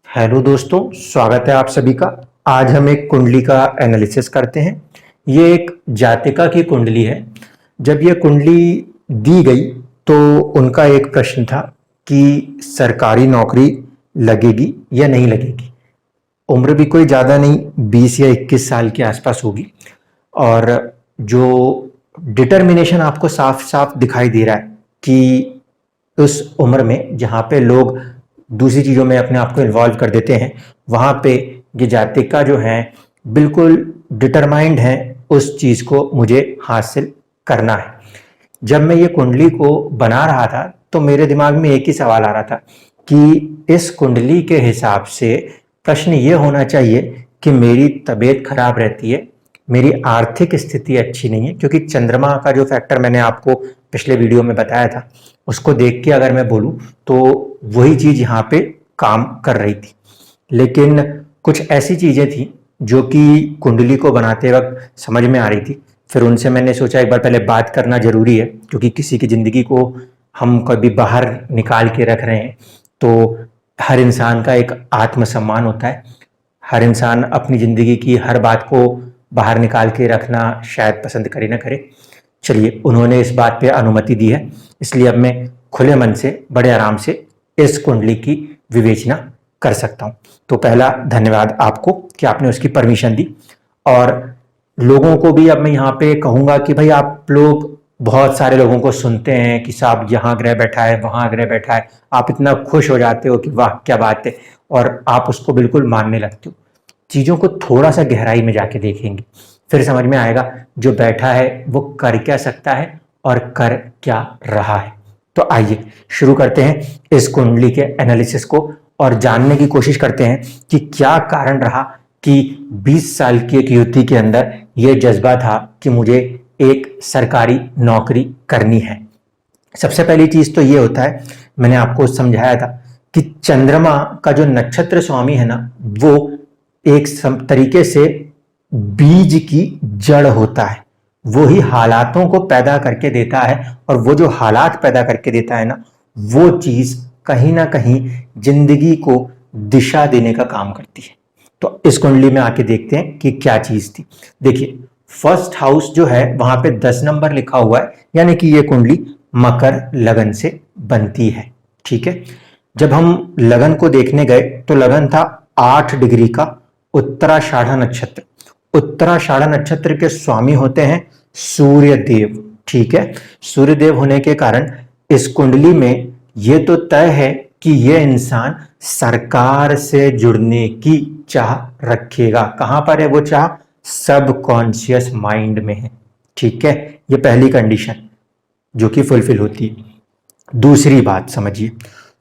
Hello दोस्तों, स्वागत है आप सभी का। आज हम एक कुंडली का एनालिसिस करते हैं। ये एक जातिका की कुंडली है। जब ये कुंडली दी गई तो उनका एक प्रश्न था कि सरकारी नौकरी लगेगी या नहीं लगेगी। उम्र भी कोई ज़्यादा नहीं, 20 या 21 साल के आसपास होगी। और जो डिटर्मिनेशन आपको साफ साफ दिखाई दे रहा है कि उस उम्र में जहाँ पे लोग दूसरी चीज़ों में अपने आप को इन्वॉल्व कर देते हैं, वहाँ पे ये जातिका जो है बिल्कुल डिटरमाइंड है उस चीज़ को मुझे हासिल करना है। जब मैं ये कुंडली को बना रहा था तो मेरे दिमाग में एक ही सवाल आ रहा था कि इस कुंडली के हिसाब से प्रश्न ये होना चाहिए कि मेरी तबीयत खराब रहती है, मेरी आर्थिक स्थिति अच्छी नहीं है, क्योंकि चंद्रमा का जो फैक्टर मैंने आपको पिछले वीडियो में बताया था उसको देख के अगर मैं बोलूं तो वही चीज़ यहाँ पे काम कर रही थी। लेकिन कुछ ऐसी चीज़ें थी जो कि कुंडली को बनाते वक्त समझ में आ रही थी। फिर उनसे मैंने सोचा एक बार पहले बात करना जरूरी है, क्योंकि किसी की ज़िंदगी को हम कभी बाहर निकाल के रख रहे हैं तो हर इंसान का एक आत्मसम्मान होता है। हर इंसान अपनी ज़िंदगी की हर बात को बाहर निकाल के रखना शायद पसंद करे ना करे। चलिए, उन्होंने इस बात पे अनुमति दी है, इसलिए अब मैं खुले मन से बड़े आराम से इस कुंडली की विवेचना कर सकता हूँ। तो पहला धन्यवाद आपको कि आपने उसकी परमिशन दी। और लोगों को भी अब मैं यहाँ पे कहूँगा कि भाई आप लोग बहुत सारे लोगों को सुनते हैं कि साहब यहाँ ग्रह बैठा है, वहाँ ग्रह बैठा है, आप इतना खुश हो जाते हो कि वाह क्या बात है, और आप उसको बिल्कुल मानने लगते हो। चीज़ों को थोड़ा सा गहराई में जाके देखेंगे फिर समझ में आएगा जो बैठा है वो कर क्या सकता है और कर क्या रहा है। तो आइए शुरू करते हैं इस कुंडली के एनालिसिस को और जानने की कोशिश करते हैं कि क्या कारण रहा कि 20 साल की एक युवती के अंदर ये जज्बा था कि मुझे एक सरकारी नौकरी करनी है। सबसे पहली चीज तो ये होता है, मैंने आपको समझाया था कि चंद्रमा का जो नक्षत्र स्वामी है ना, वो एक तरीके से बीज की जड़ होता है। वो ही हालातों को पैदा करके देता है, और वो जो हालात पैदा करके देता है ना, वो चीज कहीं ना कहीं जिंदगी को दिशा देने का काम करती है। तो इस कुंडली में आके देखते हैं कि क्या चीज थी। देखिए, फर्स्ट हाउस जो है वहां पे 10 नंबर लिखा हुआ है, यानी कि ये कुंडली मकर लगन से बनती है। ठीक है, जब हम लगन को देखने गए तो लगन था 8 डिग्री का उत्तराषाढ़ा नक्षत्र। उत्तराषाढ़ा नक्षत्र के स्वामी होते हैं सूर्य देव। ठीक है, सूर्य देव होने के कारण इस कुंडली में यह तो तय है कि यह इंसान सरकार से जुड़ने की चाह रखेगा। कहां पर है वो चाह? सबकॉन्शियस माइंड में है। ठीक है, ये पहली कंडीशन जो कि फुलफिल होती है। दूसरी बात समझिए,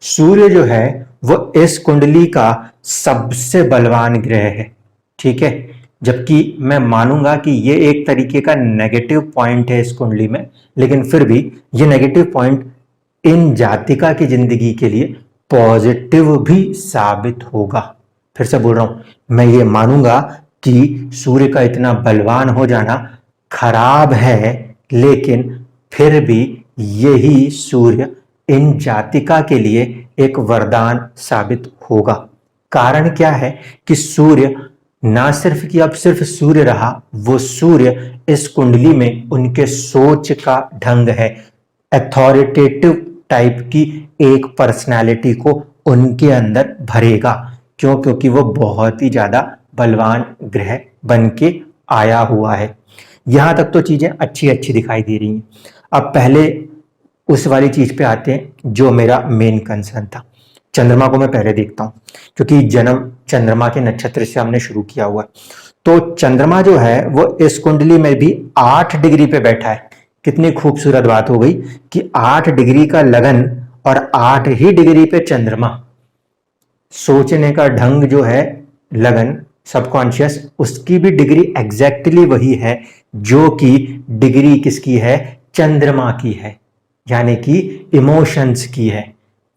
सूर्य जो है वो इस कुंडली का सबसे बलवान ग्रह है। ठीक है, जबकि मैं मानूंगा कि ये एक तरीके का नेगेटिव पॉइंट है इस कुंडली में, लेकिन फिर भी ये नेगेटिव पॉइंट इन जातिका की जिंदगी के लिए पॉजिटिव भी साबित होगा। फिर से बोल रहा हूं, मैं ये मानूंगा कि सूर्य का इतना बलवान हो जाना खराब है, लेकिन फिर भी यही सूर्य इन जातिका के लिए एक वरदान साबित होगा। कारण क्या है कि सूर्य ना सिर्फ कि अब सिर्फ सूर्य रहा, वो सूर्य इस कुंडली में उनके सोच का ढंग है। अथॉरिटेटिव टाइप की एक पर्सनालिटी को उनके अंदर भरेगा। क्यों? क्योंकि वो बहुत ही ज्यादा बलवान ग्रह बन के आया हुआ है। यहां तक तो चीजें अच्छी अच्छी दिखाई दे रही हैं। अब पहले उस वाली चीज पे आते हैं जो मेरा मेन कंसर्न था। चंद्रमा को मैं पहले देखता हूं, क्योंकि जन्म चंद्रमा के नक्षत्र से हमने शुरू किया हुआ है। तो चंद्रमा जो है वो इस कुंडली में भी 8 डिग्री पे बैठा है। कितनी खूबसूरत बात हो गई कि 8 डिग्री का लगन और 8 ही डिग्री पे चंद्रमा। सोचने का ढंग जो है, लगन, सबकॉन्शियस, उसकी भी डिग्री एग्जैक्टली वही है जो कि डिग्री किसकी है? चंद्रमा की है, यानी कि इमोशंस की है।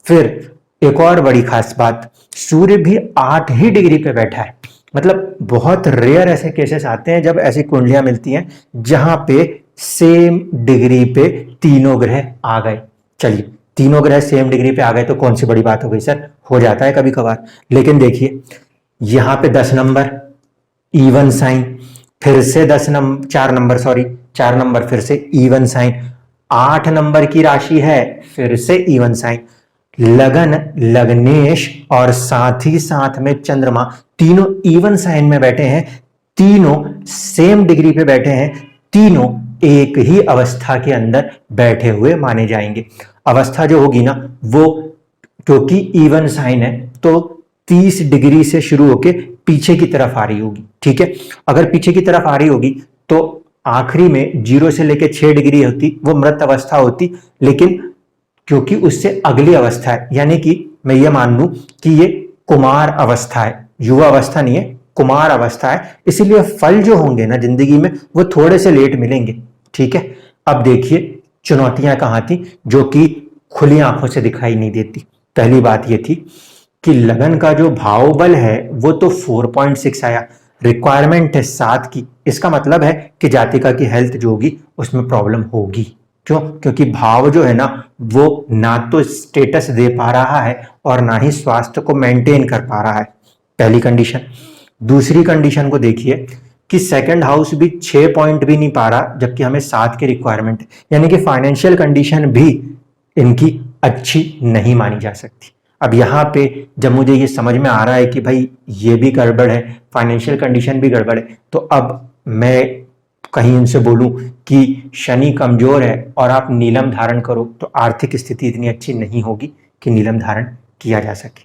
फिर एक और बड़ी खास बात, सूर्य भी 8 ही डिग्री पे बैठा है। मतलब बहुत रेयर ऐसे केसेस आते हैं जब ऐसी कुंडलियां मिलती हैं जहां पे सेम डिग्री पे तीनों ग्रह आ गए। चलिए, तीनों ग्रह सेम डिग्री पे आ गए तो कौन सी बड़ी बात हो गई सर, हो जाता है कभी कभार। लेकिन देखिए यहां पे 10 नंबर इवन साइन, फिर से 4 नंबर, सॉरी 4 नंबर, फिर से इवन साइन, 8 नंबर की राशि है, फिर से इवन साइन, लगन, लग्नेश और साथ ही साथ में चंद्रमा, तीनों इवन साइन में बैठे हैं, तीनों सेम डिग्री पे बैठे हैं, तीनों एक ही अवस्था के अंदर बैठे हुए माने जाएंगे। अवस्था जो होगी ना वो, क्योंकि इवन साइन है तो 30 डिग्री से शुरू होके पीछे की तरफ आ रही होगी, ठीक है। अगर पीछे की तरफ आ रही होगी तो आखिरी में 0 से लेके 6 डिग्री होती, वो मृत अवस्था होती, लेकिन क्योंकि उससे अगली अवस्था है, यानी कि मैं ये मान लूं कि ये कुमार अवस्था है, युवा अवस्था नहीं है, कुमार अवस्था है, इसीलिए फल जो होंगे ना जिंदगी में वो थोड़े से लेट मिलेंगे, ठीक है। अब देखिए चुनौतियां कहां थी जो कि खुली आंखों से दिखाई नहीं देती। पहली बात ये थी कि लगन का जो भाव बल है वो तो 4.6 आया, रिक्वायरमेंट है 7 की, इसका मतलब है कि जातिका की हेल्थ जो होगी उसमें प्रॉब्लम होगी। क्यों? क्योंकि भाव जो है ना वो ना तो स्टेटस दे पा रहा है और ना ही स्वास्थ्य को मेंटेन कर पा रहा है, पहली कंडीशन। दूसरी कंडीशन को देखिए कि सेकंड हाउस भी 6 पॉइंट भी नहीं पा रहा, जबकि हमें 7 की रिक्वायरमेंट है, यानी कि फाइनेंशियल कंडीशन भी इनकी अच्छी नहीं मानी जा सकती। अब यहाँ पे जब मुझे ये समझ में आ रहा है कि भाई ये भी गड़बड़ है, फाइनेंशियल कंडीशन भी गड़बड़ है, तो अब मैं कहीं इनसे बोलूं कि शनि कमजोर है और आप नीलम धारण करो, तो आर्थिक स्थिति इतनी अच्छी नहीं होगी कि नीलम धारण किया जा सके,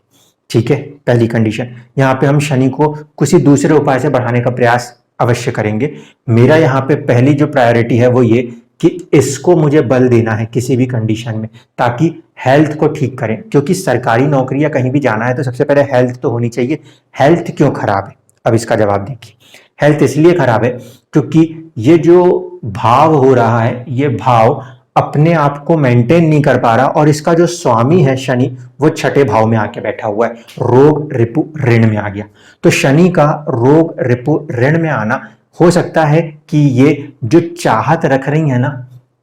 ठीक है। पहली कंडीशन। यहाँ पे हम शनि को किसी दूसरे उपाय से बढ़ाने का प्रयास अवश्य करेंगे। मेरा यहाँ पे पहली जो प्रायोरिटी है वो ये कि इसको मुझे बल देना है किसी भी कंडीशन में, ताकि हेल्थ को ठीक करें, क्योंकि सरकारी नौकरी या कहीं भी जाना है तो सबसे पहले हेल्थ तो होनी चाहिए। हेल्थ क्यों खराब है, अब इसका जवाब देखिए। हेल्थ इसलिए खराब है क्योंकि ये जो भाव हो रहा है, ये भाव अपने आप को मेंटेन नहीं कर पा रहा, और इसका जो स्वामी है शनि वो छठे भाव में आके बैठा हुआ है, रोग रिपु ऋण में आ गया। तो शनि का रोग रिपु ऋण में आना हो सकता है कि ये जो चाहत रख रही है ना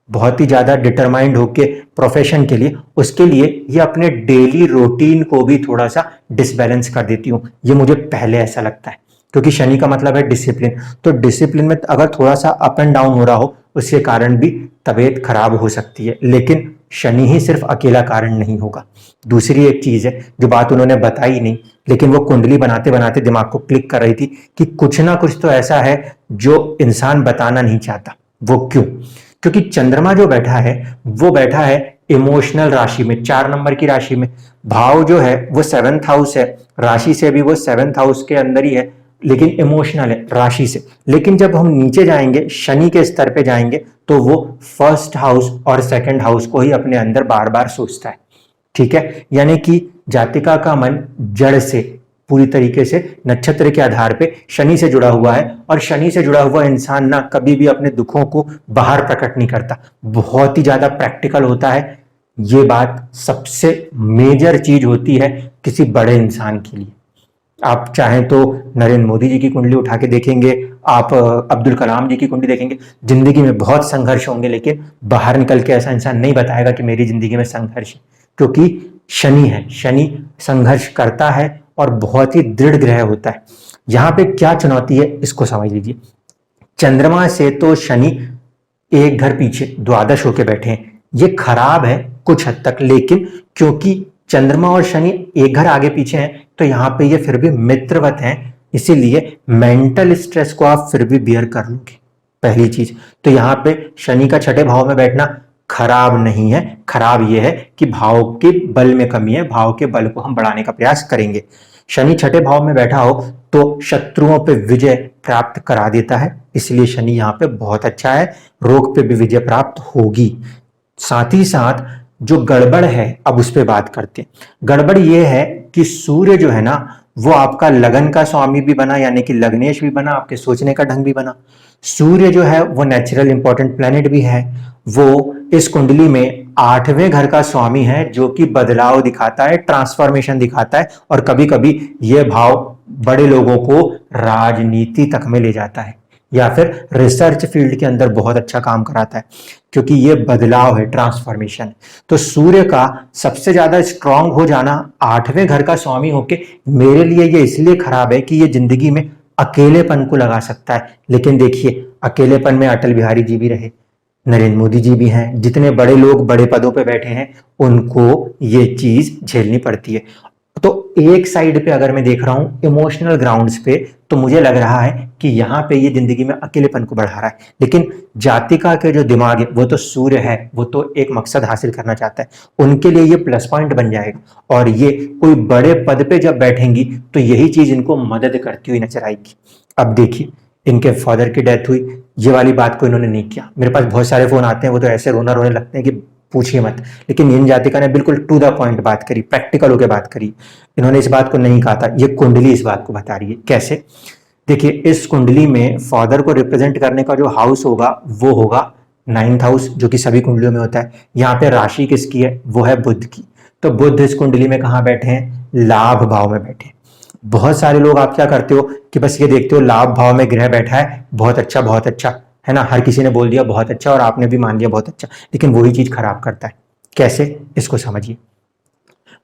बहुत ही ज्यादा डिटरमाइंड होके प्रोफेशन के लिए, उसके लिए ये अपने डेली रूटीन को भी थोड़ा सा डिसबैलेंस कर देती हूँ, ये मुझे पहले ऐसा लगता है, क्योंकि शनि का मतलब है डिसिप्लिन। तो डिसिप्लिन में अगर थोड़ा सा अप एंड डाउन हो रहा हो उसके कारण भी तबीयत खराब हो सकती है, लेकिन शनि ही सिर्फ अकेला कारण नहीं होगा। दूसरी एक चीज है जो बात उन्होंने बताई नहीं, लेकिन वो कुंडली बनाते बनाते दिमाग को क्लिक कर रही थी कि कुछ ना कुछ तो ऐसा है जो इंसान बताना नहीं चाहता। वो क्यों? क्योंकि चंद्रमा जो बैठा है वो बैठा है इमोशनल राशि में, 4 नंबर की राशि में। भाव जो है वो 7th हाउस है, राशि से भी वो 7th हाउस के अंदर ही है, लेकिन इमोशनल है राशि से। लेकिन जब हम नीचे जाएंगे, शनि के स्तर पे जाएंगे, तो वो 1st हाउस और 2nd हाउस को ही अपने अंदर बार बार सोचता है, ठीक है। यानी कि जातिका का मन जड़ से पूरी तरीके से नक्षत्र के आधार पे शनि से जुड़ा हुआ है, और शनि से जुड़ा हुआ इंसान ना कभी भी अपने दुखों को बाहर प्रकट नहीं करता, बहुत ही ज्यादा प्रैक्टिकल होता है। ये बात सबसे मेजर चीज होती है किसी बड़े इंसान के लिए। आप चाहें तो नरेंद्र मोदी जी की कुंडली उठा के देखेंगे, आप अब्दुल कलाम जी की कुंडली देखेंगे, जिंदगी में बहुत संघर्ष होंगे, लेकिन बाहर निकल के ऐसा इंसान नहीं बताएगा कि मेरी जिंदगी में संघर्ष है, क्योंकि शनि है, शनि संघर्ष करता है और बहुत ही दृढ़ ग्रह होता है। यहां पे क्या चुनौती है इसको समझ लीजिए। चंद्रमा से तो शनि एक घर पीछे द्वादश होके बैठे हैं, ये खराब है कुछ हद तक, लेकिन क्योंकि चंद्रमा और शनि एक घर आगे पीछे हैं तो यहां पे ये फिर भी मित्रवत हैं, इसीलिए मेंटल स्ट्रेस को आप फिर भी बियर कर लोगे, पहली चीज। तो यहां पे शनि का छठे भाव में बैठना खराब नहीं है, खराब यह है कि भाव के बल में कमी है, भाव के बल को हम बढ़ाने का प्रयास करेंगे। शनि छठे भाव में बैठा हो तो शत्रुओं पे विजय प्राप्त करा देता है, इसलिए शनि यहाँ पे बहुत अच्छा है, रोग पे भी विजय प्राप्त होगी। साथ ही साथ जो गड़बड़ है अब उस पर बात करते हैं। गड़बड़ यह है कि सूर्य जो है ना वो आपका लगन का स्वामी भी बना, यानी कि लग्नेश भी बना, आपके सोचने का ढंग भी बना। सूर्य जो है वो नेचुरल इंपॉर्टेंट प्लेनेट भी है, वो इस कुंडली में 8वें घर का स्वामी है, जो कि बदलाव दिखाता है, ट्रांसफॉर्मेशन दिखाता है, और कभी कभी यह भाव बड़े लोगों को राजनीति तक में ले जाता है। या फिर रिसर्च फील्ड के अंदर बहुत अच्छा काम कराता है, क्योंकि ये बदलाव है, ट्रांसफॉर्मेशन। तो सूर्य का सबसे ज्यादा स्ट्रांग हो जाना, 8वें घर का स्वामी होके, मेरे लिए ये इसलिए खराब है कि ये जिंदगी में अकेलेपन को लगा सकता है। लेकिन देखिए, अकेलेपन में अटल बिहारी जी भी रहे, नरेंद्र मोदी जी भी हैं, जितने बड़े लोग बड़े पदों पे बैठे हैं उनको ये चीज झेलनी पड़ती है। तो एक साइड पे अगर मैं देख रहा हूं इमोशनल ग्राउंड्स पे, तो मुझे लग रहा है कि यहाँ पे ये जिंदगी में अकेलेपन को बढ़ा रहा है। लेकिन जातिका के जो दिमाग है, वो तो सूर्य है, वो तो एक मकसद हासिल करना चाहता है, उनके लिए ये प्लस पॉइंट बन जाएगा। और ये कोई बड़े पद पे जब बैठेंगी तो यही चीज इनको मदद करती हुई नजर आएगी। अब देखिए, इनके फादर की डेथ हुई, ये वाली बात को इन्होंने नहीं किया। मेरे पास बहुत सारे फोन आते हैं, वो तो ऐसे रोना रोने लगते हैं कि पूछिए मत। लेकिन इन जातिका ने बिल्कुल टू द पॉइंट बात करी, प्रैक्टिकल होकर बात करी। इन्होंने इस बात को नहीं कहा था, ये कुंडली इस बात को बता रही है। कैसे? देखिए, इस कुंडली में फादर को रिप्रेजेंट करने का जो हाउस होगा वो होगा 9th हाउस, जो कि सभी कुंडलियों में होता है। यहाँ पे राशि किसकी है? वो है बुध की। तो बुध इस कुंडली में कहाँ बैठे हैं? लाभ भाव में बैठे हैं। बहुत सारे लोग आप क्या करते हो कि बस ये देखते हो लाभ भाव में ग्रह बैठा है, बहुत अच्छा बहुत अच्छा, है ना, हर किसी ने बोल दिया बहुत अच्छा और आपने भी मान लिया बहुत अच्छा, लेकिन वही चीज खराब करता है। कैसे? इसको समझिए।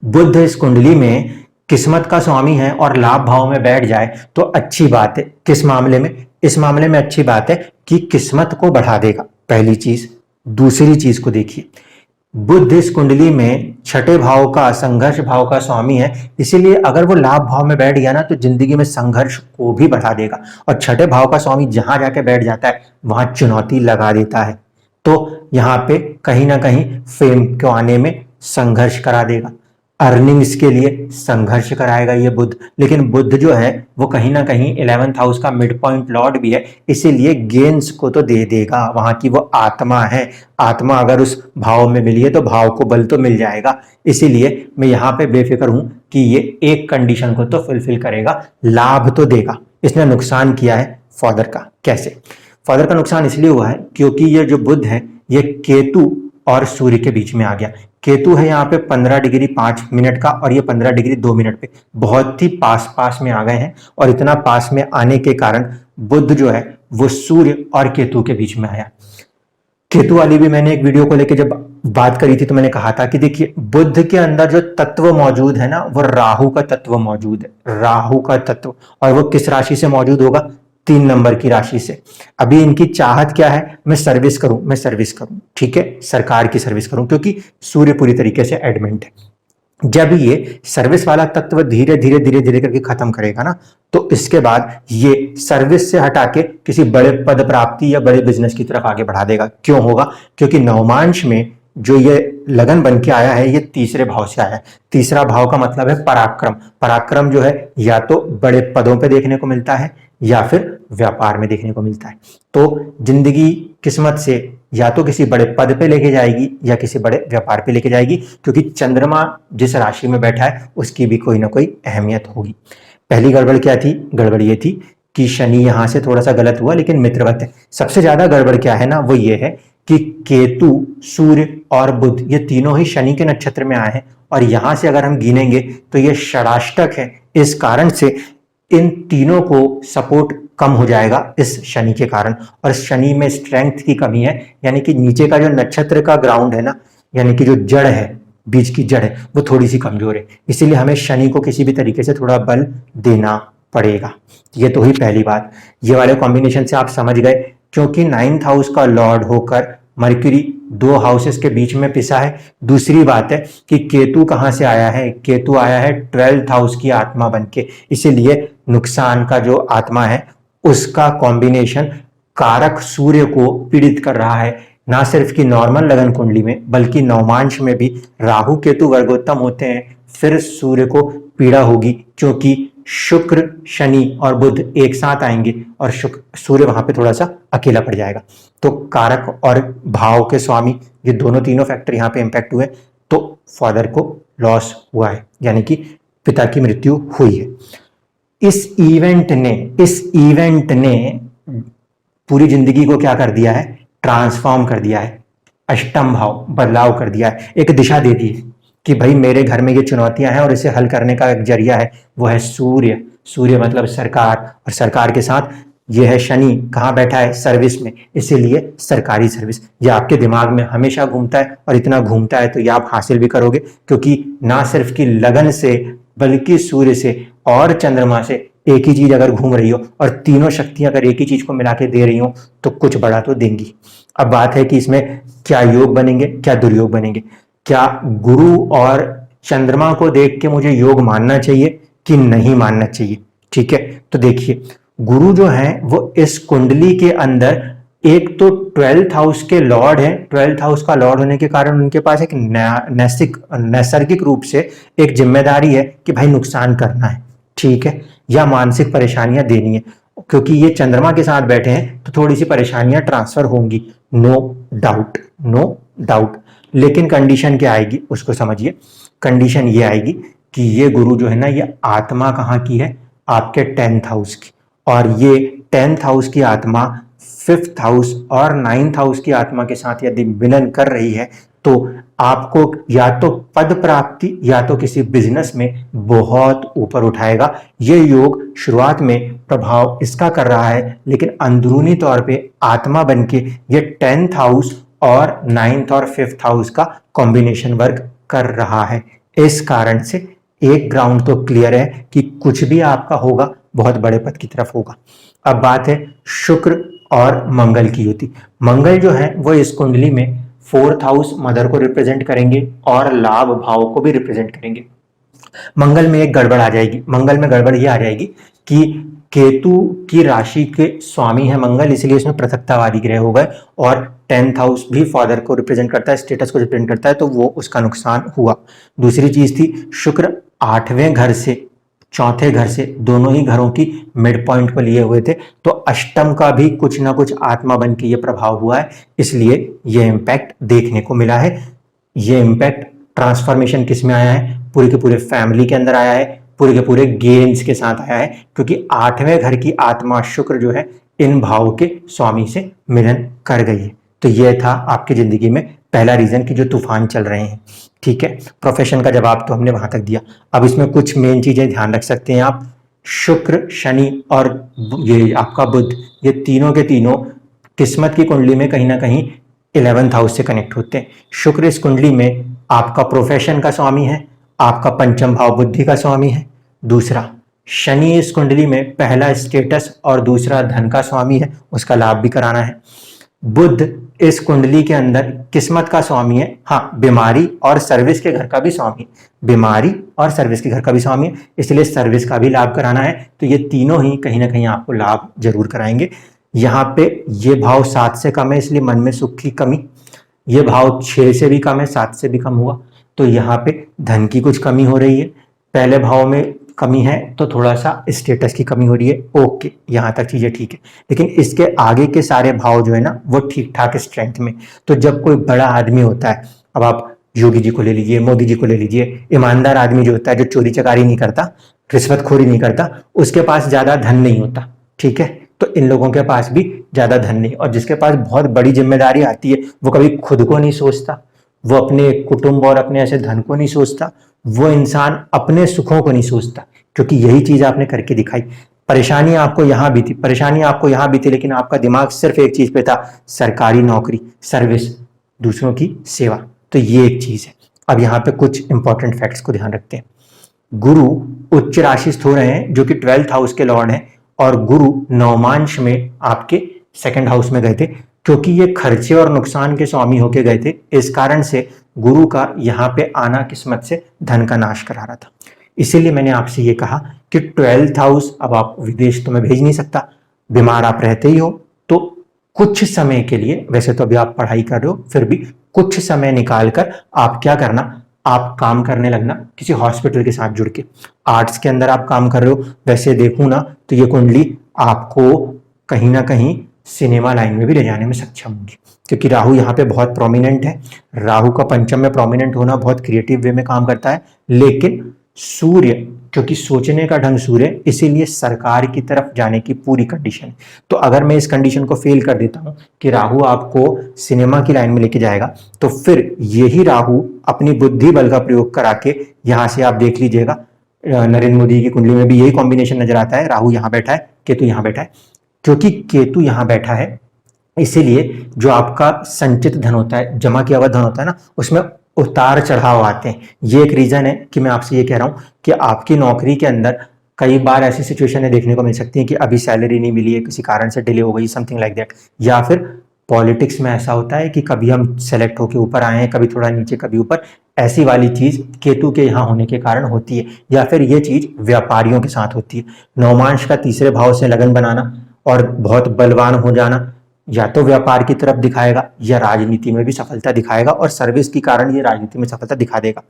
बुध इस कुंडली में किस्मत का स्वामी है और लाभ भाव में बैठ जाए तो अच्छी बात है। किस मामले में? इस मामले में अच्छी बात है कि किस्मत को बढ़ा देगा, पहली चीज। दूसरी चीज को देखिए, बुध इस कुंडली में 6ठे भाव का, संघर्ष भाव का स्वामी है, इसीलिए अगर वो लाभ भाव में बैठ गया ना तो जिंदगी में संघर्ष को भी बढ़ा देगा। और 6ठे भाव का स्वामी जहां जाके बैठ जाता है वहां चुनौती लगा देता है, तो यहाँ पे कहीं ना कहीं फेम को आने में संघर्ष करा देगा, अर्निंग्स के लिए संघर्ष कराएगा ये बुध। लेकिन बुध जो है वो कहीं ना कहीं 11th हाउस का मिड पॉइंट लॉर्ड भी है, इसीलिए गेन्स को तो दे देगा। वहां की वो आत्मा है, आत्मा अगर उस भाव में मिली है तो भाव को बल तो मिल जाएगा। इसीलिए मैं यहाँ पे बेफिक्र हूं कि ये एक कंडीशन को तो फुलफिल करेगा, लाभ तो देगा। इसने नुकसान किया है फादर का। कैसे? फादर का नुकसान इसलिए हुआ है क्योंकि ये जो बुध है ये केतु और सूर्य के बीच में आ गया। केतु है यहाँ पे 15 डिग्री 5 मिनट का और ये 15 डिग्री 2 मिनट पे, बहुत ही पास पास में आ गए हैं। और इतना पास में आने के कारण बुध जो है वो सूर्य और केतु के बीच में आया। केतु वाली भी मैंने एक वीडियो को लेकर जब बात करी थी तो मैंने कहा था कि देखिए, बुध के अंदर जो तत्व मौजूद है ना वो राहु का तत्व मौजूद है, राहु का तत्व। और वो किस राशि से मौजूद होगा? 3 नंबर की राशि से। अभी इनकी चाहत क्या है? मैं सर्विस करूं, मैं सर्विस करूं, ठीक है, सरकार की सर्विस करूं, क्योंकि सूर्य पूरी तरीके से एडमेंट है। जब ये सर्विस वाला तत्व धीरे धीरे धीरे धीरे करके खत्म करेगा ना, तो इसके बाद ये सर्विस से हटा के किसी बड़े पद प्राप्ति या बड़े बिजनेस की तरफ आगे बढ़ा देगा। क्यों होगा? क्योंकि नवमांश में जो ये लगन बन के आया है ये तीसरे भाव से आया है। तीसरा भाव का मतलब है पराक्रम। पराक्रम जो है या तो बड़े पदों पे देखने को मिलता है या फिर व्यापार में देखने को मिलता है। तो जिंदगी किस्मत से या तो किसी बड़े पद पे लेके जाएगी या किसी बड़े व्यापार पे लेके जाएगी, क्योंकि चंद्रमा जिस राशि में बैठा है उसकी भी कोई ना कोई अहमियत होगी। पहली गड़बड़ क्या थी? गड़बड़ ये थी कि शनि यहां से थोड़ा सा गलत हुआ, लेकिन मित्रवत है। सबसे ज्यादा गड़बड़ क्या है ना, वो ये है कि केतु, सूर्य और बुध ये तीनों ही शनि के नक्षत्र में आए हैं और यहां से अगर हम गिनेंगे तो ये षडाष्टक है। इस कारण से इन तीनों को सपोर्ट कम हो जाएगा इस शनि के कारण। और शनि में स्ट्रेंथ की कमी है, यानी कि नीचे का जो नक्षत्र का ग्राउंड है ना, यानी कि जो जड़ है, बीज की जड़ है, वो थोड़ी सी कमजोर है। इसीलिए हमें शनि को किसी भी तरीके से थोड़ा बल देना पड़ेगा। ये तो हुई पहली बात। ये वाले कॉम्बिनेशन से आप समझ गए, क्योंकि 9th हाउस का लॉर्ड होकर मरक्यूरी 2 हाउसेस के बीच में पिसा है। दूसरी बात है कि केतु कहां से आया है? केतु आया है 12th हाउस की आत्मा बनके, इसीलिए नुकसान का जो आत्मा है उसका कॉम्बिनेशन कारक सूर्य को पीड़ित कर रहा है। ना सिर्फ कि नॉर्मल लगन कुंडली में बल्कि नवमांश में भी राहु केतु वर्गोत्तम होते हैं, फिर सूर्य को पीड़ा होगी, क्योंकि शुक्र, शनि और बुध एक साथ आएंगे और सूर्य वहां पे थोड़ा सा अकेला पड़ जाएगा। तो कारक और भाव के स्वामी ये दोनों तीनों फैक्टर यहाँ पे इंपैक्ट हुए, तो फादर को लॉस हुआ है, यानी कि पिता की मृत्यु हुई है। इस इवेंट ने पूरी जिंदगी को क्या कर दिया है? ट्रांसफॉर्म कर दिया है। अष्टम भाव बदलाव कर दिया है, एक दिशा दे दी है कि भाई मेरे घर में ये चुनौतियां हैं और इसे हल करने का एक जरिया है, वो है सूर्य। सूर्य मतलब सरकार, और सरकार के साथ ये है शनि कहाँ बैठा है, सर्विस में, इसीलिए सरकारी सर्विस। ये आपके दिमाग में हमेशा घूमता है और इतना घूमता है तो ये आप हासिल भी करोगे, क्योंकि ना सिर्फ की लगन से बल्कि सूर्य से और चंद्रमा से एक ही चीज अगर घूम रही हो और तीनों शक्तियां अगर एक ही चीज को मिला के दे रही हो तो कुछ बड़ा तो देंगी। अब बात है कि इसमें क्या योग बनेंगे, क्या दुर्योग बनेंगे। क्या गुरु और चंद्रमा को देख के मुझे योग मानना चाहिए कि नहीं मानना चाहिए? ठीक है, तो देखिए गुरु जो है वो इस कुंडली के अंदर एक तो 12th हाउस के लॉर्ड है। 12th हाउस का लॉर्ड होने के कारण उनके पास एक नैसर्गिक रूप से एक जिम्मेदारी है कि भाई नुकसान करना है, ठीक है, या मानसिक परेशानियां देनी है। क्योंकि ये चंद्रमा के साथ बैठे हैं तो थोड़ी सी परेशानियां ट्रांसफर होंगी, नो डाउट, नो डाउट। लेकिन कंडीशन क्या आएगी उसको समझिए। कंडीशन ये आएगी कि ये गुरु जो है ना, ये आत्मा कहाँ की है, आपके 10th हाउस की। और ये 10th हाउस की आत्मा 5th हाउस और 9th हाउस की आत्मा के साथ यदि मिलन कर रही है तो आपको या तो पद प्राप्ति या तो किसी बिजनेस में बहुत ऊपर उठाएगा। ये योग शुरुआत में प्रभाव इसका कर रहा है, लेकिन अंदरूनी तौर पे आत्मा बनके ये 10th हाउस और 9th और 5th हाउस का कॉम्बिनेशन वर्क कर रहा है। इस कारण से एक ग्राउंड तो क्लियर है कि कुछ भी आपका होगा बहुत बड़े पद की तरफ होगा। अब बात है शुक्र और मंगल की युति। मंगल जो है वो इस कुंडली में 4th हाउस मदर को रिप्रेजेंट करेंगे और लाभ भाव को भी रिप्रेजेंट करेंगे। मंगल में एक गड़बड़ आ जाएगी। मंगल में गड़बड़ ये आ जाएगी कि केतु की राशि के स्वामी है मंगल, इसलिए इसमें पृथकतावादी ग्रह हो गए और 10th हाउस भी फादर को रिप्रेजेंट करता है, स्टेटस को रिप्रेजेंट करता है, तो वो उसका नुकसान हुआ। दूसरी चीज थी शुक्र 8वें घर से 4थे घर से, दोनों ही घरों की मिड पॉइंट को लिए हुए थे, तो अष्टम का भी कुछ ना कुछ आत्मा बन के ये प्रभाव हुआ है, इसलिए ये इंपैक्ट देखने को मिला है। ये इंपैक्ट ट्रांसफॉर्मेशन किस में आया है, पूरे के पूरे फैमिली के अंदर आया है, पूरे के पूरे गेम्स के साथ आया है, क्योंकि 8वें घर की आत्मा शुक्र जो है इन भाव के स्वामी से मिलन कर गई है। तो यह था आपकी जिंदगी में पहला रीजन कि जो तूफान चल रहे हैं। ठीक है, प्रोफेशन का जवाब तो हमने वहां तक दिया। अब इसमें कुछ मेन चीजें ध्यान रख सकते हैं आप। शुक्र, शनि और ये आपका बुध, ये तीनों के तीनों किस्मत की कुंडली में कहीं ना कहीं 11th हाउस से कनेक्ट होते हैं। शुक्र इस कुंडली में आपका प्रोफेशन का स्वामी है, आपका पंचम भाव बुद्धि का स्वामी है। दूसरा, शनि इस कुंडली में पहला स्टेटस और दूसरा धन का स्वामी है, उसका लाभ भी कराना है। बुध इस कुंडली के अंदर किस्मत का स्वामी है, हाँ, बीमारी और सर्विस के घर का भी स्वामी, बीमारी और सर्विस के घर का भी स्वामी है, इसलिए सर्विस का भी लाभ कराना है। तो ये तीनों ही कहीं ना कहीं आपको लाभ जरूर कराएंगे। यहाँ पे ये भाव 7 से कम है, इसलिए मन में सुख की कमी। ये भाव 6 से भी कम है, 7 से भी कम हुआ, तो यहाँ पे धन की कुछ कमी हो रही है। पहले भाव में कमी है तो थोड़ा सा स्टेटस की कमी हो रही है। ओके, यहाँ तक चीजें ठीक है, लेकिन इसके आगे के सारे भाव जो है ना वो ठीक ठाक स्ट्रेंथ में। तो जब कोई बड़ा आदमी होता है, अब आप योगी जी को ले लीजिए, मोदी जी को ले लीजिए, ईमानदार आदमी जो होता है, जो चोरी चकारी नहीं करता, रिश्वतखोरी नहीं करता, उसके पास ज्यादा धन नहीं होता। ठीक है, तो इन लोगों के पास भी ज्यादा धन नहीं, और जिसके पास बहुत बड़ी जिम्मेदारी आती है वो कभी खुद को नहीं सोचता, वो अपने कुटुंब और अपने ऐसे धन को नहीं सोचता, वो इंसान अपने सुखों को नहीं सोचता, क्योंकि यही चीज आपने करके दिखाई। परेशानी आपको यहां भी थी, परेशानी आपको यहां भी थी, लेकिन आपका दिमाग सिर्फ एक चीज पे था, सरकारी नौकरी, सर्विस, दूसरों की सेवा। तो ये एक चीज है। अब यहाँ पे कुछ इंपॉर्टेंट फैक्ट्स को ध्यान रखते हैं। गुरु उच्च राशिस्थ हो रहे हैं जो कि 12th हाउस के लॉर्ड हैं, और गुरु नवमांश में आपके 2nd हाउस में गए थे, क्योंकि ये खर्चे और नुकसान के स्वामी होके गए थे। इस कारण से गुरु का यहाँ पे आना किस्मत से धन का नाश करा रहा था। इसीलिए मैंने आपसे ये कहा कि 12th हाउस, अब आप विदेश तो मैं भेज नहीं सकता, बीमार आप रहते ही हो, तो कुछ समय के लिए, वैसे तो अभी आप पढ़ाई कर रहे हो, फिर भी कुछ समय निकाल कर आप क्या करना, आप काम करने लगना किसी हॉस्पिटल के साथ जुड़ के। आर्ट्स के अंदर आप काम कर रहे हो, वैसे देखूं ना तो ये कुंडली आपको कहीं ना कहीं सिनेमा लाइन में भी ले जाने में सक्षम होगी, क्योंकि राहु यहाँ पे बहुत प्रोमिनेंट है। राहु का पंचम में प्रोमिनेंट होना बहुत क्रिएटिव वे में काम करता है, लेकिन सूर्य, क्योंकि सोचने का ढंग सूर्य, इसीलिए सरकार की तरफ जाने की पूरी कंडीशन। तो अगर मैं इस कंडीशन को फेल कर देता हूं कि राहु आपको सिनेमा की लाइन में लेके जाएगा, तो फिर यही राहु अपनी बुद्धि बल का प्रयोग करा के, यहां से आप देख लीजिएगा नरेंद्र मोदी की कुंडली में भी यही कॉम्बिनेशन नजर आता है, राहु यहां बैठा है, केतु यहां बैठा है, क्योंकि केतु यहां बैठा है, इसीलिए जो आपका संचित धन होता है, जमा किया हुआ धन होता है ना, उसमें उतार चढ़ाव आते हैं। ये एक रीजन है कि मैं आपसे ये कह रहा हूं कि आपकी नौकरी के अंदर कई बार ऐसी सिचुएशन देखने को मिल सकती है कि अभी सैलरी नहीं मिली है, किसी कारण से डिले हो गई, समथिंग लाइक दैट। या फिर पॉलिटिक्स में ऐसा होता है कि कभी हम सेलेक्ट होकर ऊपर आए हैं, कभी थोड़ा नीचे, कभी ऊपर। ऐसी वाली चीज केतु के यहाँ होने के कारण होती है। या फिर ये चीज व्यापारियों के साथ होती है। नौमांश का तीसरे भाव से लगन बनाना और बहुत बलवान हो जाना या तो व्यापार की तरफ दिखाएगा या राजनीति में भी सफलता दिखाएगा, और सर्विस के कारण ये राजनीति में सफलता दिखा देगा।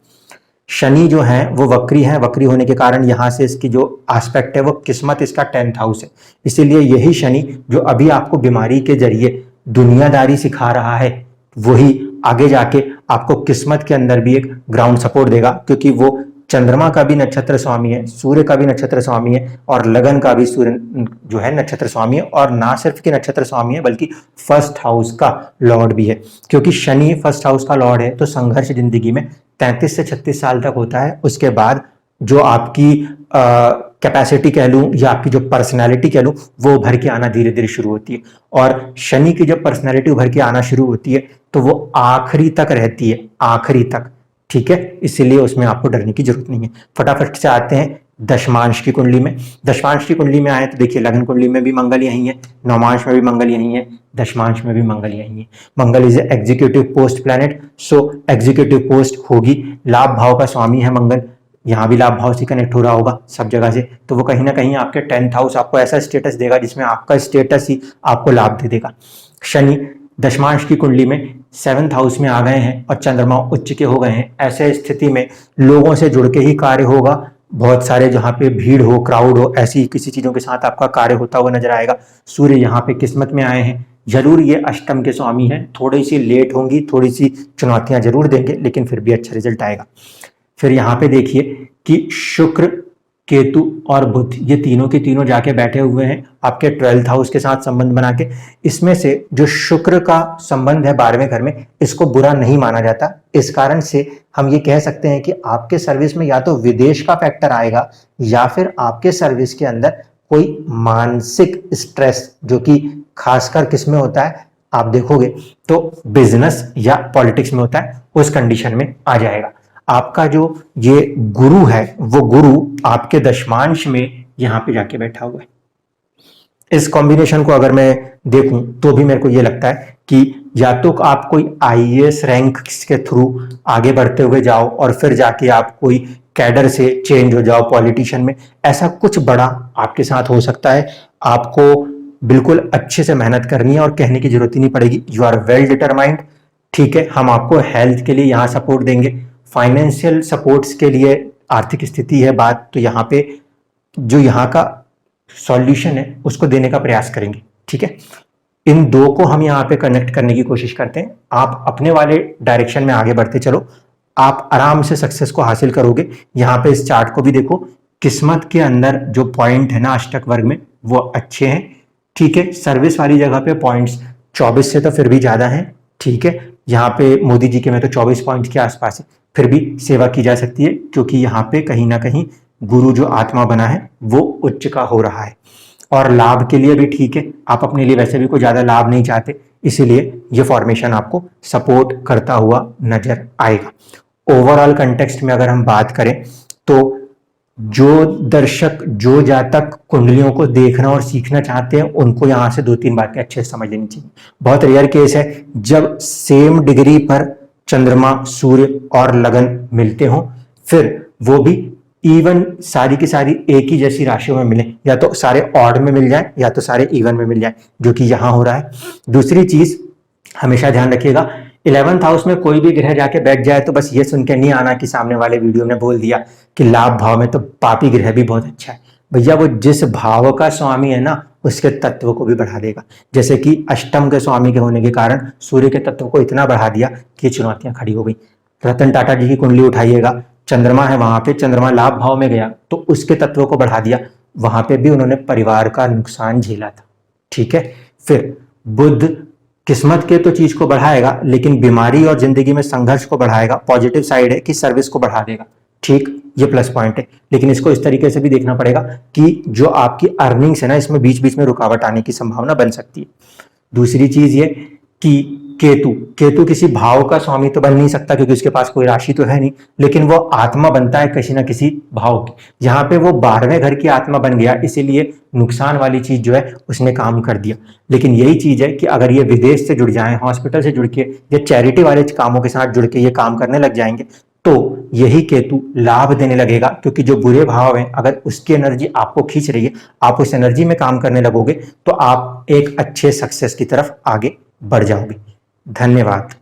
शनि जो है वो वक्री है, वक्री होने के कारण यहां से इसकी जो एस्पेक्ट है वो किस्मत इसका 10th हाउस है। इसीलिए यही शनि जो अभी आपको बीमारी के जरिए दुनियादारी सिखा रहा है, वही आगे जाके आपको किस्मत के अंदर भी एक ग्राउंड सपोर्ट देगा, क्योंकि वो चंद्रमा का भी नक्षत्र स्वामी है, सूर्य का भी नक्षत्र स्वामी है, और लगन का भी सूर्य जो है नक्षत्र स्वामी है। और ना सिर्फ के नक्षत्र स्वामी है बल्कि फर्स्ट हाउस का लॉर्ड भी है। क्योंकि शनि फर्स्ट हाउस का लॉर्ड है तो संघर्ष जिंदगी में 33 से 36 साल तक होता है। उसके बाद जो आपकी कैपेसिटी कह लूं या आपकी जो पर्सनैलिटी कह लूं, वो उभर के आना धीरे धीरे शुरू होती है। और शनि की जब पर्सनैलिटी उभर के आना शुरू होती है तो वो आखिरी तक रहती है, आखिरी तक। ठीक है, इसीलिए उसमें आपको डरने की जरूरत नहीं है। फटाफट से आते हैं दशमांश की कुंडली में। दशमांश की कुंडली में आए तो देखिए, लग्न कुंडली में भी मंगल यही है, नौमांश में भी मंगल यही है, दशमांश में भी मंगल यही है। Mangal is executive post planet, so executive post होगी। लाभ भाव का स्वामी है मंगल, यहाँ भी लाभ भाव से कनेक्ट हो रहा होगा सब जगह से, तो वो कहीं ना कहीं आपके 10th हाउस आपको ऐसा स्टेटस देगा जिसमें आपका स्टेटस ही आपको लाभ दे देगा। शनि दशमांश की कुंडली में 7th हाउस में आ गए हैं और चंद्रमा उच्च के हो गए हैं। ऐसे स्थिति में लोगों से जुड़ के ही कार्य होगा। बहुत सारे जहां पे भीड़ हो, क्राउड हो, ऐसी किसी चीजों के साथ आपका कार्य होता हुआ नजर आएगा। सूर्य यहाँ पे किस्मत में आए हैं, जरूर ये अष्टम के स्वामी हैं, थोड़ी सी लेट होंगी, थोड़ी सी चुनौतियां जरूर देंगे, लेकिन फिर भी अच्छा रिजल्ट आएगा। फिर यहाँ पे देखिए कि शुक्र, केतु और बुध ये तीनों के तीनों जाके बैठे हुए हैं आपके 12th हाउस के साथ संबंध बना के। इसमें से जो शुक्र का संबंध है 12वें घर में, इसको बुरा नहीं माना जाता। इस कारण से हम ये कह सकते हैं कि आपके सर्विस में या तो विदेश का फैक्टर आएगा या फिर आपके सर्विस के अंदर कोई मानसिक स्ट्रेस, जो कि खासकर किस में होता है आप देखोगे तो बिजनेस या पॉलिटिक्स में होता है, उस कंडीशन में आ जाएगा। आपका जो ये गुरु है वो गुरु आपके दशमांश में यहां पे जाके बैठा हुआ है। इस कॉम्बिनेशन को अगर मैं देखूं तो भी मेरे को ये लगता है कि या तो आप कोई आईएएस रैंक के थ्रू आगे बढ़ते हुए जाओ और फिर जाके आप कोई कैडर से चेंज हो जाओ पॉलिटिशियन में, ऐसा कुछ बड़ा आपके साथ हो सकता है। आपको बिल्कुल अच्छे से मेहनत करनी है और कहने की जरूरत ही नहीं पड़ेगी, यू आर वेल डिटरमाइंड। ठीक है, हम आपको हेल्थ के लिए यहाँ सपोर्ट देंगे, फाइनेंशियल सपोर्ट्स के लिए आर्थिक स्थिति है बात, तो यहाँ पे जो यहाँ का सॉल्यूशन है उसको देने का प्रयास करेंगे। ठीक है, इन दो को हम यहाँ पे कनेक्ट करने की कोशिश करते हैं। आप अपने वाले डायरेक्शन में आगे बढ़ते चलो, आप आराम से सक्सेस को हासिल करोगे। यहाँ पे इस चार्ट को भी देखो, किस्मत के अंदर जो पॉइंट है ना अष्टक वर्ग में वो अच्छे हैं। ठीक है, सर्विस वाली जगह पे पॉइंट्स 24 से तो फिर भी ज्यादा हैं। ठीक है, यहाँ पे मोदी जी के में तो 24 पॉइंट के आसपास है, फिर भी सेवा की जा सकती है, क्योंकि यहाँ पे कहीं ना कहीं गुरु जो आत्मा बना है वो उच्च का हो रहा है। और लाभ के लिए भी ठीक है, आप अपने लिए वैसे भी कोई ज्यादा लाभ नहीं चाहते, इसीलिए ये फॉर्मेशन आपको सपोर्ट करता हुआ नजर आएगा। ओवरऑल कंटेक्स्ट में अगर हम बात करें तो जो दर्शक, जो जातक कुंडलियों को देखना और सीखना चाहते हैं, उनको यहां से 2-3 बातें अच्छे से समझ लेनी चाहिए। बहुत रेयर केस है जब सेम डिग्री पर चंद्रमा, सूर्य और लगन मिलते हों, फिर वो भी इवन सारी की सारी एक ही जैसी राशियों में मिले, या तो सारे ऑड में मिल जाए या तो सारे इवन में मिल जाए, जो कि यहां हो रहा है। दूसरी चीज हमेशा ध्यान रखिएगा, 11th हाउस में कोई भी ग्रह जाके बैठ जाए तो बस ये सुन के नहीं आना कि सामने वाले वीडियो में बोल दिया कि लाभ भाव में तो पापी ग्रह भी बहुत अच्छा है। भैया वो जिस भाव का स्वामी है ना उसके तत्व को भी बढ़ा देगा। जैसे कि अष्टम के स्वामी के होने के कारण सूर्य के तत्व को इतना बढ़ा दिया कि चुनौतियां खड़ी हो गई। रतन टाटा जी की कुंडली उठाइएगा, चंद्रमा है वहां पे, चंद्रमा लाभ भाव में गया तो उसके तत्व को बढ़ा दिया, वहां पे भी उन्होंने परिवार का नुकसान झेला था। ठीक है, फिर बुध किस्मत के तो चीज को बढ़ाएगा लेकिन बीमारी और जिंदगी में संघर्ष को बढ़ाएगा। पॉजिटिव साइड है कि सर्विस को बढ़ा देगा। ठीक, ये प्लस पॉइंट है। लेकिन इसको इस तरीके से भी देखना पड़ेगा कि जो आपकी अर्निंग्स है ना, इसमें बीच बीच में रुकावट आने की संभावना बन सकती है। दूसरी चीज ये कि केतु केतु किसी भाव का स्वामी तो बन नहीं सकता, क्योंकि उसके पास कोई राशि तो है नहीं, लेकिन वो आत्मा बनता है किसी ना किसी भाव की। यहाँ पे वो 12वें घर की आत्मा बन गया, इसीलिए नुकसान वाली चीज जो है उसने काम कर दिया। लेकिन यही चीज है कि अगर ये विदेश से जुड़ जाए, हॉस्पिटल से जुड़ के या चैरिटी वाले कामों के साथ जुड़ के ये काम करने लग जाएंगे, तो यही केतु लाभ देने लगेगा। क्योंकि जो बुरे भाव हैं, अगर उसकी एनर्जी आपको खींच रही है, आप उस एनर्जी में काम करने लगोगे, तो आप एक अच्छे सक्सेस की तरफ आगे बढ़ जाओगे। धन्यवाद।